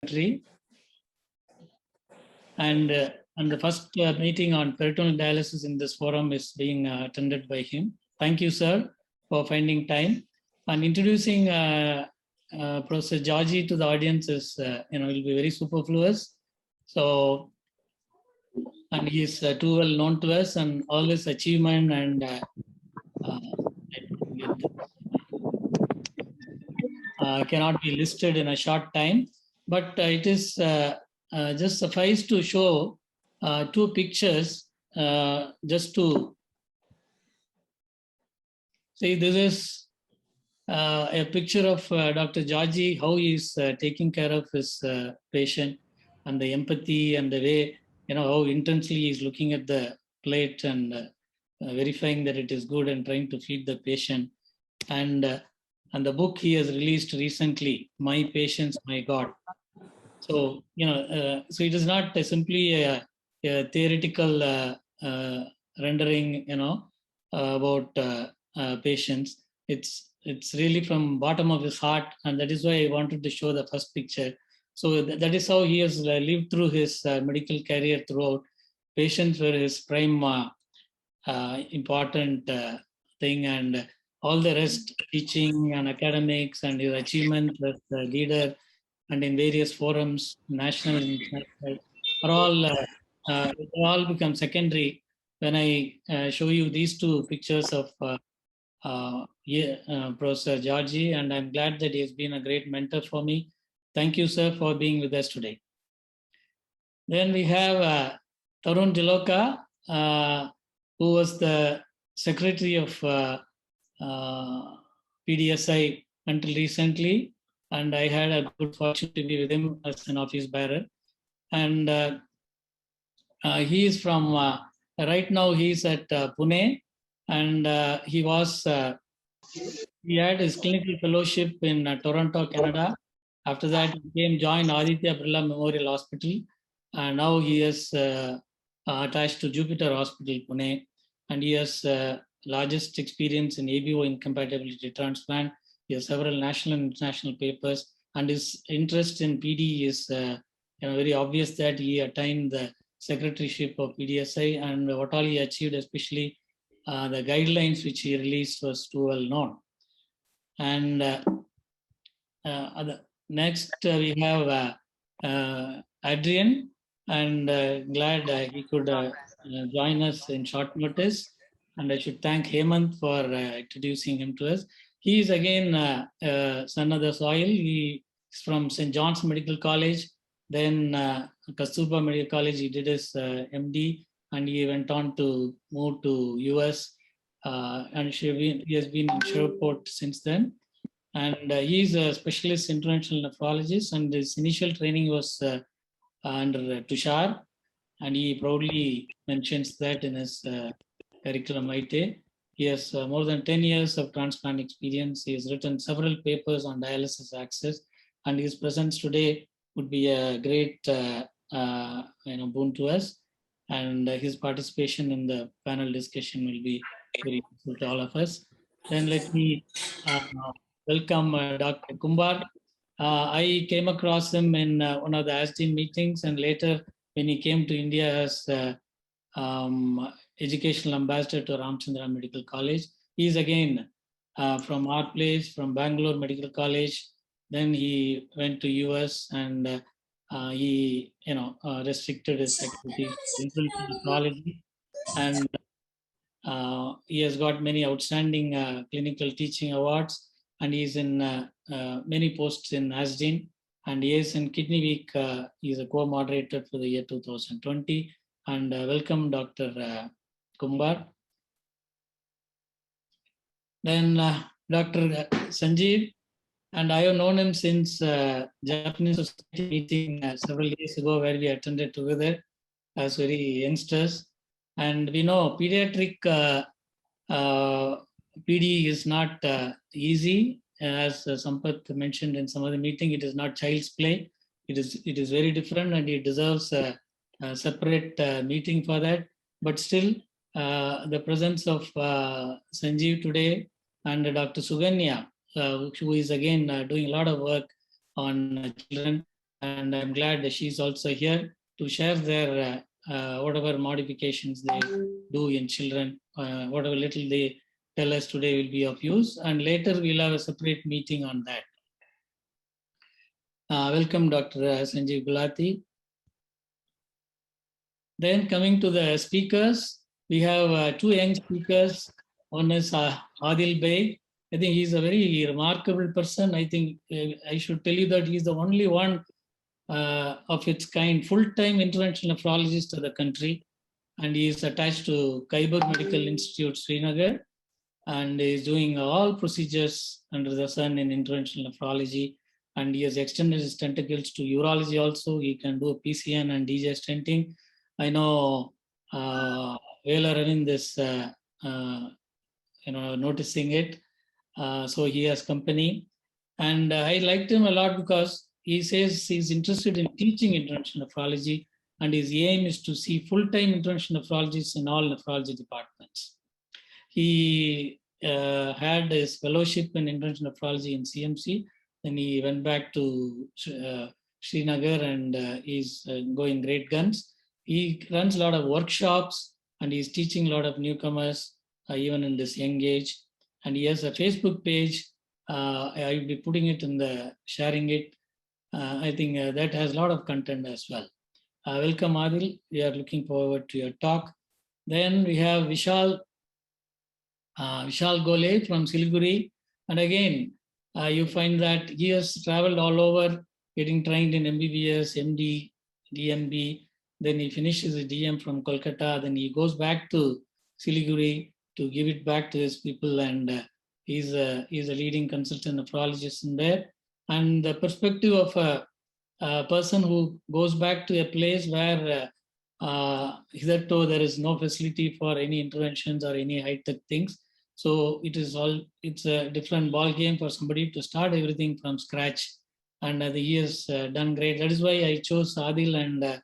country. And the first meeting on peritoneal dialysis in this forum is being attended by him. Thank you, sir, for finding time. And introducing Professor Georgie to the audience is, will be very superfluous. So, and he is too well known to us, and all his achievement and cannot be listed in a short time. But it is just suffice to show two pictures just to see. This is a picture of Dr. Georgie, how he is taking care of his patient, and the empathy and the way, how intensely he is looking at the plate and verifying that it is good and trying to feed the patient. And the book he has released recently, My Patients, My God. So, so it is not simply a theoretical rendering, about patients. It's really from bottom of his heart, and that is why I wanted to show the first picture. So that is how he has lived through his medical career throughout. Patients were his prime important thing, and all the rest, teaching and academics and his achievements as a leader and in various forums, national and international, are all become secondary when I show you these two pictures of Professor Georgie, and I'm glad that he has been a great mentor for me. Thank you, sir, for being with us today. Then we have Tarun Diloka, who was the secretary of PDSI until recently, and I had a good fortune to be with him as an office bearer. And he is from, right now he's at Pune, and he had his clinical fellowship in Toronto, Canada. After that, he joined Aditya Birla Memorial Hospital, and now he is attached to Jupiter Hospital, Pune, and he has largest experience in ABO incompatibility transplant. He has several national and international papers, and his interest in PD is very obvious that he attained the secretaryship of PDSI, and what all he achieved, especially the guidelines which he released, was too well known. And next we have Adrian, and glad he could join us in short notice. And I should thank Hemant for introducing him to us. He is again son of the soil. He is from St. John's Medical College, then Kasturba Medical College. He did his MD, and he went on to move to US, and he has been in Shreveport since then. And he is a specialist interventional nephrologist, and his initial training was under Tushar, and he proudly mentions that in his curriculum vitae. He has more than 10 years of transplant experience. He has written several papers on dialysis access, and his presence today would be a great boon to us. And his participation in the panel discussion will be very useful to all of us. Then let me welcome Dr. Kumbar. I came across him in one of the ASDIN meetings, and later when he came to India as educational ambassador to Ramchandra Medical College. He is again from our place, from Bangalore Medical College. Then he went to US, and he restricted his activities to nephrology, and he has got many outstanding clinical teaching awards, and he is in many posts in ASDIN, and he is in Kidney Week. He is a co-moderator for the year 2020. And welcome, Dr. Kumbar. Then Dr. Sanjeev, and I have known him since Japanese Society meeting several years ago, where we attended together as very youngsters. And we know pediatric PD is not easy, as Sampath mentioned in some other meeting. It is not child's play. It is very different, and it deserves a separate meeting for that. But still, the presence of Sanjeev today and Dr. Suganya, who is again doing a lot of work on children, and I'm glad that she's also here to share their whatever modifications they do in children, whatever little they tell us today will be of use, and later we'll have a separate meeting on that. Welcome, Dr. Sanjeev Gulati. Then coming to the speakers, we have two young speakers. One is Adil Bey. I think he's a very remarkable person. I think I should tell you that he's the only one of its kind full-time interventional nephrologist of the country, and he is attached to Khyber Medical Institute, Srinagar, and is doing all procedures under the sun in interventional nephrology. And he has extended his tentacles to urology also. He can do PCN and DJ stenting. I know Vela Ravin is noticing it. So he has company. And I liked him a lot because he says he's interested in teaching interventional nephrology, and his aim is to see full-time interventional nephrologists in all nephrology departments. He had his fellowship in interventional nephrology in CMC. Then he went back to Srinagar, and he's going great guns. He runs a lot of workshops, and he's teaching a lot of newcomers, even in this young age. And he has a Facebook page. I will be putting it in the sharing it. I think that has a lot of content as well. Welcome, Adil. We are looking forward to your talk. Then we have Vishal Gole from Siliguri. And again, you find that he has traveled all over, getting trained in MBBS, MD, DMB. Then he finishes his DM from Kolkata. Then he goes back to Siliguri to give it back to his people. And he's a leading consultant nephrologist in there. And the perspective of a person who goes back to a place where hitherto there is no facility for any interventions or any high-tech things. So it's a different ball game for somebody to start everything from scratch. And he has done great. That is why I chose Adil and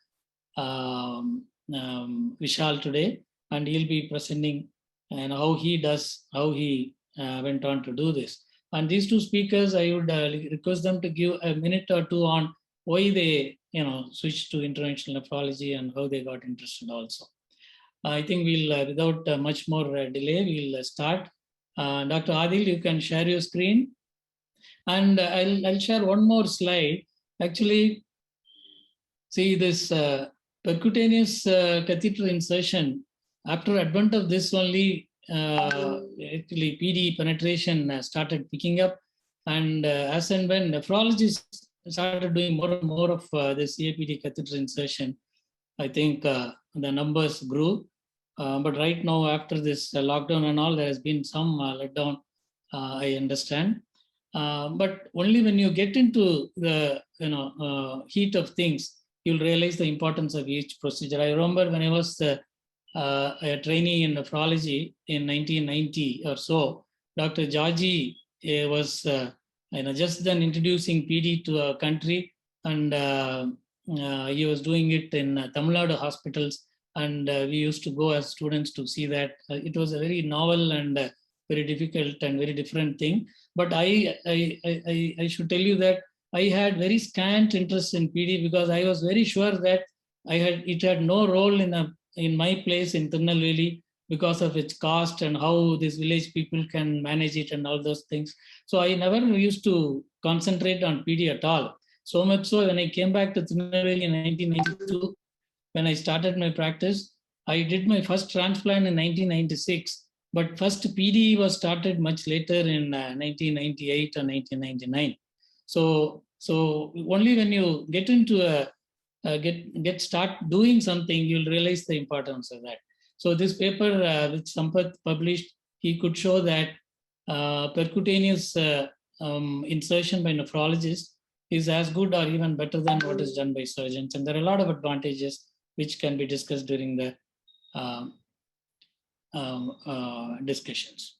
Vishal today, and he'll be presenting and how he went on to do this. And these two speakers, I would request them to give a minute or two on why they switched to interventional nephrology and how they got interested also. I think we'll, without much more delay, we'll start. Dr. Adil, you can share your screen. And I'll share one more slide. Actually, see this percutaneous catheter insertion. After advent of this only, actually PD penetration started picking up. And as and when nephrologists started doing more and more of this CAPD catheter insertion, I think the numbers grew. But right now, after this lockdown and all, there has been some letdown, I understand. But only when you get into the heat of things, you'll realize the importance of each procedure. I remember when I was a trainee in nephrology in 1990 or so, Dr. Georgie was just then introducing PD to our country, and he was doing it in Tamil Nadu hospitals, and we used to go as students to see that. It was a very novel and very difficult and very different thing. But I should tell you that I had very scant interest in PD because I was very sure that it had no role in my place in Tirunelveli because of its cost and how these village people can manage it and all those things. So I never used to concentrate on PD at all. So much so when I came back to Tirunelveli in 1992, when I started my practice, I did my first transplant in 1996. But first PD was started much later in 1998 or 1999. So only when you get into start doing something, you'll realize the importance of that. So this paper which Sampath published, he could show that percutaneous insertion by nephrologists is as good or even better than what is done by surgeons. And there are a lot of advantages which can be discussed during the discussions.